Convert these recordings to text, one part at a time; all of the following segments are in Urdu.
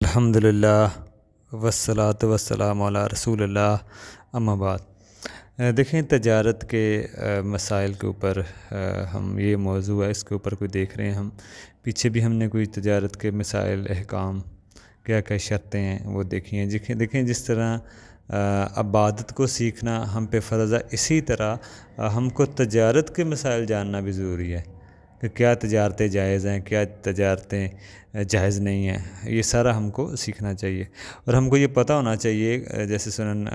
الحمدللہ والصلاۃ والسلام علی رسول اللہ اما بعد۔ دیکھیں تجارت کے مسائل کے اوپر ہم یہ موضوع ہے، اس کے اوپر کوئی دیکھ رہے ہیں ہم پیچھے بھی ہم نے کوئی تجارت کے مسائل، احکام، کیا کیا شرطیں ہیں وہ دیکھی ہیں۔ دیکھیں جس طرح عبادت کو سیکھنا ہم پہ فرض ہے، اسی طرح ہم کو تجارت کے مسائل جاننا بھی ضروری ہے کہ کیا تجارتیں جائز ہیں، کیا تجارتیں جائز نہیں ہیں، یہ سارا ہم کو سیکھنا چاہیے۔ اور ہم کو یہ پتہ ہونا چاہیے، جیسے سنن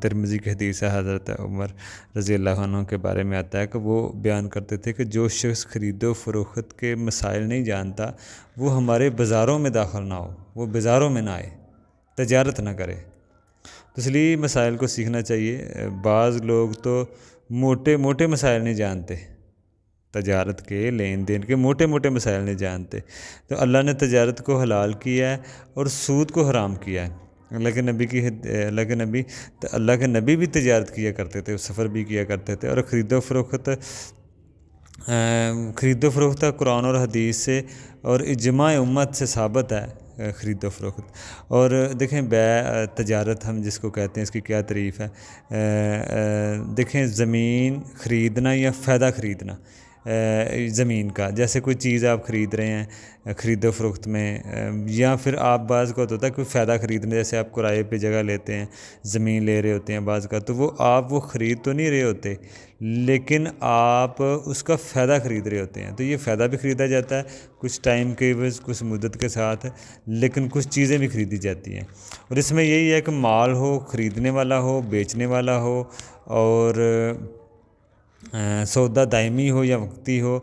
ترمذی کی حدیث ہے، حضرت عمر رضی اللہ عنہ کے بارے میں آتا ہے کہ وہ بیان کرتے تھے کہ جو شخص خرید و فروخت کے مسائل نہیں جانتا وہ ہمارے بازاروں میں داخل نہ ہو، وہ بازاروں میں نہ آئے، تجارت نہ کرے۔ تو اس لیے مسائل کو سیکھنا چاہیے۔ بعض لوگ تو موٹے موٹے مسائل نہیں جانتے، تجارت کے لین دین کے موٹے موٹے مسائل نہیں جانتے۔ تو اللہ نے تجارت کو حلال کیا ہے اور سود کو حرام کیا ہے۔ اللہ کے نبی بھی تجارت کیا کرتے تھے، سفر بھی کیا کرتے تھے، اور خرید و فروخت قرآن اور حدیث سے اور اجماع امت سے ثابت ہے خرید و فروخت۔ اور دیکھیں تجارت ہم جس کو کہتے ہیں، اس کی کیا تعریف ہے۔ دیکھیں زمین خریدنا یا فائدہ خریدنا زمین کا، جیسے کوئی چیز آپ خرید رہے ہیں خرید و فروخت میں، یا پھر آپ بعض کا ہوتا ہے کوئی فائدہ خریدنا، جیسے آپ کرائے پہ جگہ لیتے ہیں، زمین لے رہے ہوتے ہیں بعض کا، تو وہ خرید تو نہیں رہے ہوتے لیکن آپ اس کا فائدہ خرید رہے ہوتے ہیں۔ تو یہ فائدہ بھی خریدا جاتا ہے کچھ ٹائم کے عوض، کچھ مدت کے ساتھ، لیکن کچھ چیزیں بھی خریدی جاتی ہیں۔ اور اس میں یہی ہے کہ مال ہو، خریدنے والا ہو، بیچنے والا ہو، اور سودا دائمی ہو یا وقتی ہو،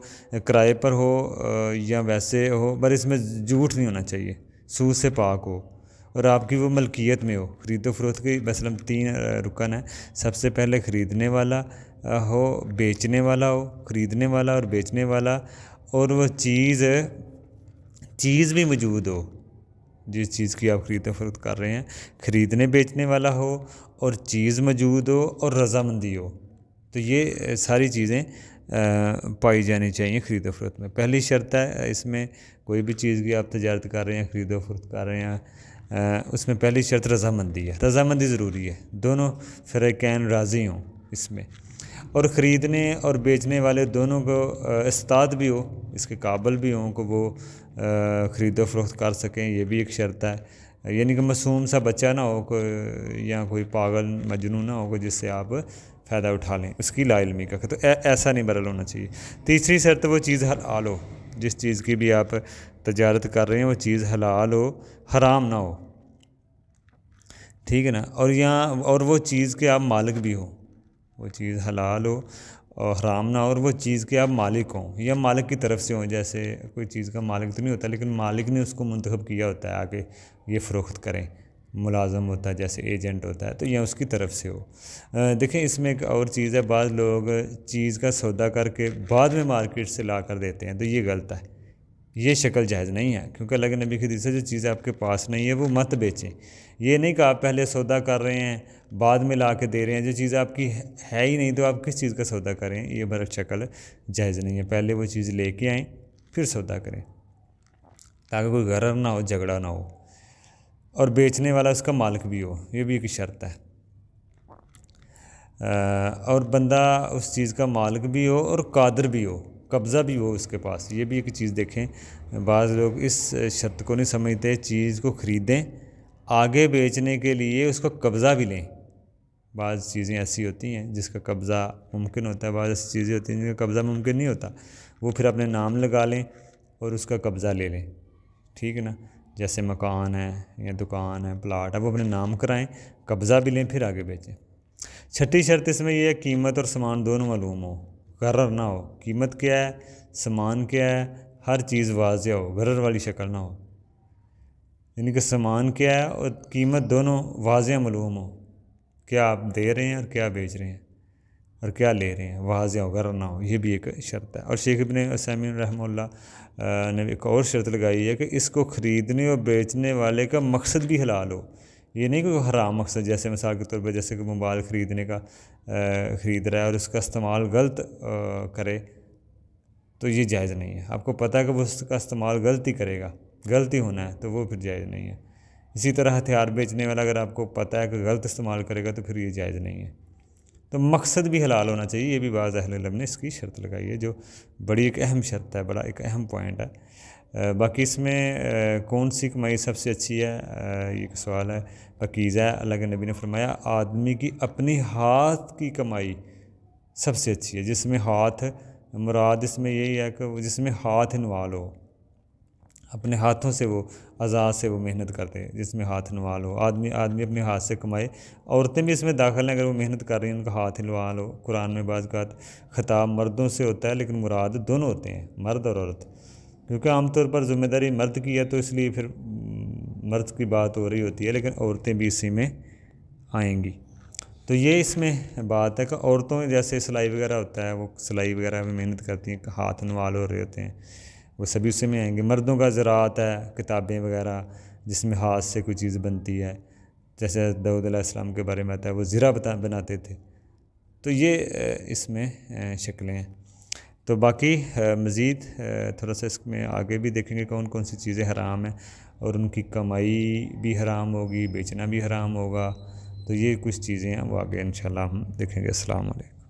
کرائے پر ہو یا ویسے ہو، پر اس میں جھوٹ نہیں ہونا چاہیے، سود سے پاک ہو اور آپ کی وہ ملکیت میں ہو۔ خرید و فروخت کی مثلاً 3 رکن ہیں۔ سب سے پہلے خریدنے والا ہو، بیچنے والا ہو، خریدنے والا اور بیچنے والا، اور وہ چیز بھی موجود ہو جس چیز کی آپ خرید و فروخت کر رہے ہیں، خریدنے بیچنے والا ہو اور چیز موجود ہو اور رضامندی ہو۔ تو یہ ساری چیزیں پائی جانی چاہیے خرید و فروخت میں۔ پہلی شرط ہے اس میں، کوئی بھی چیز کی آپ تجارت کر رہے ہیں، خرید و فروخت کر رہے ہیں، اس میں پہلی شرط رضامندی ہے، رضامندی ضروری ہے، دونوں فریقین راضی ہوں اس میں، اور خریدنے اور بیچنے والے دونوں کو استطاعت بھی ہو، اس کے قابل بھی ہوں کہ وہ خرید و فروخت کر سکیں، یہ بھی ایک شرط ہے۔ یعنی کہ معصوم سا بچہ نہ ہو یا کوئی پاگل مجنون نہ ہو جس سے آپ فائدہ اٹھا لیں، اس کی لا علمی کا، تو ایسا نہیں برل ہونا چاہیے۔ تیسری شرط وہ چیز حلال ہو، جس چیز کی بھی آپ تجارت کر رہے ہیں وہ چیز حلال ہو، حرام نہ ہو، ٹھیک ہے نا۔ اور وہ چیز کے آپ مالک بھی ہوں، وہ چیز حلال ہو اور حرام نہ ہو، اور وہ چیز کے آپ مالک ہوں یا مالک کی طرف سے ہوں۔ جیسے کوئی چیز کا مالک تو نہیں ہوتا لیکن مالک نے اس کو منتخب کیا ہوتا ہے آگے یہ فروخت کریں، ملازم ہوتا ہے جیسے ایجنٹ ہوتا ہے، تو یہ اس کی طرف سے ہو۔ دیکھیں اس میں ایک اور چیز ہے، بعض لوگ چیز کا سودا کر کے بعد میں مارکیٹ سے لا کر دیتے ہیں، تو یہ غلط ہے، یہ شکل جائز نہیں ہے، کیونکہ اللہ کے نبی کی حدیث ہے جو چیز آپ کے پاس نہیں ہے وہ مت بیچیں۔ یہ نہیں کہ آپ پہلے سودا کر رہے ہیں بعد میں لا کے دے رہے ہیں، جو چیز آپ کی ہے ہی نہیں تو آپ کس چیز کا سودا کریں، یہ برق شکل جائز نہیں ہے۔ پہلے وہ چیز لے کے آئیں پھر سودا کریں تاکہ کوئی غرر نہ ہو، جھگڑا نہ ہو، اور بیچنے والا اس کا مالک بھی ہو، یہ بھی ایک شرط ہے، اور بندہ اس چیز کا مالک بھی ہو اور قادر بھی ہو، قبضہ بھی ہو اس کے پاس، یہ بھی ایک چیز دیکھیں۔ بعض لوگ اس شرط کو نہیں سمجھتے، چیز کو خریدیں آگے بیچنے کے لیے اس کا قبضہ بھی لیں۔ بعض چیزیں ایسی ہوتی ہیں جس کا قبضہ ممکن ہوتا ہے، بعض ایسی چیزیں ہوتی ہیں جن کا قبضہ ممکن نہیں ہوتا، وہ پھر اپنے نام لگا لیں اور اس کا قبضہ لے لیں، ٹھیک ہے نا۔ جیسے مکان ہے یا دکان ہے، پلاٹ ہے، وہ اپنے نام کرائیں، قبضہ بھی لیں پھر آگے بیچیں۔ چھٹی شرط اس میں یہ ہے قیمت اور سامان دونوں معلوم ہو، غرر نہ ہو، قیمت کیا ہے، سامان کیا ہے، ہر چیز واضح ہو، غرر والی شکل نہ ہو، یعنی کہ سامان کیا ہے اور قیمت دونوں واضح معلوم ہو، کیا آپ دے رہے ہیں اور کیا بیچ رہے ہیں اور کیا لے رہے ہیں، واضح ہو، غرر نہ ہو، یہ بھی ایک شرط ہے۔ اور شیخ ابن عثیمین رحمہ اللہ نے ایک اور شرط لگائی ہے کہ اس کو خریدنے اور بیچنے والے کا مقصد بھی حلال ہو، یہ نہیں کہ حرام مقصد، جیسے مثال کے طور پر جیسے کہ موبائل خریدنے کا خرید رہا ہے اور اس کا استعمال غلط کرے تو یہ جائز نہیں ہے۔ آپ کو پتہ ہے کہ وہ اس کا استعمال غلط ہی کرے گا، غلط ہی ہونا ہے، تو وہ پھر جائز نہیں ہے۔ اسی طرح ہتھیار بیچنے والا اگر آپ کو پتہ ہے کہ غلط استعمال کرے گا تو پھر یہ جائز نہیں ہے۔ تو مقصد بھی حلال ہونا چاہیے، یہ بھی بعض اہل علم نے اس کی شرط لگائی ہے، جو بڑی ایک اہم شرط ہے، بڑا ایک اہم پوائنٹ ہے۔ باقی اس میں کون سی کمائی سب سے اچھی ہے، یہ ایک سوال ہے۔ پاکیزہ ہے، اللہ کے نبی نے فرمایا آدمی کی اپنی ہاتھ کی کمائی سب سے اچھی ہے، جس میں ہاتھ مراد اس میں یہی ہے کہ جس میں ہاتھ انوالو ہو، اپنے ہاتھوں سے وہ اعضاء سے وہ محنت کرتے ہیں، جس میں ہاتھ انوال ہو، آدمی اپنے ہاتھ سے کمائے۔ عورتیں بھی اس میں داخل ہیں، اگر وہ محنت کر رہی ہیں ان کا ہاتھ انوال ہو۔ قرآن میں بعض اوقات خطاب مردوں سے ہوتا ہے لیکن مراد دونوں ہوتے ہیں، مرد اور عورت، کیونکہ عام طور پر ذمہ داری مرد کی ہے تو اس لیے پھر مرد کی بات ہو رہی ہوتی ہے، لیکن عورتیں بھی اسی میں آئیں گی۔ تو یہ اس میں بات ہے کہ عورتوں میں جیسے سلائی وغیرہ ہوتا ہے، وہ سلائی وغیرہ میں محنت کرتی ہیں، ہاتھ انوال ہو رہے ہوتے ہیں، وہ سبھی اسی میں آئیں گے۔ مردوں کا زراعت ہے، کتابیں وغیرہ جس میں ہاتھ سے کوئی چیز بنتی ہے، جیسے داؤد علیہ السلام کے بارے میں آتا ہے وہ زرہ بناتے تھے۔ تو یہ اس میں شکلیں ہیں۔ تو باقی مزید تھوڑا سا اس میں آگے بھی دیکھیں گے کون کون سی چیزیں حرام ہیں، اور ان کی کمائی بھی حرام ہوگی، بیچنا بھی حرام ہوگا۔ تو یہ کچھ چیزیں ہیں وہ آگے انشاءاللہ ہم دیکھیں گے۔ السلام علیکم۔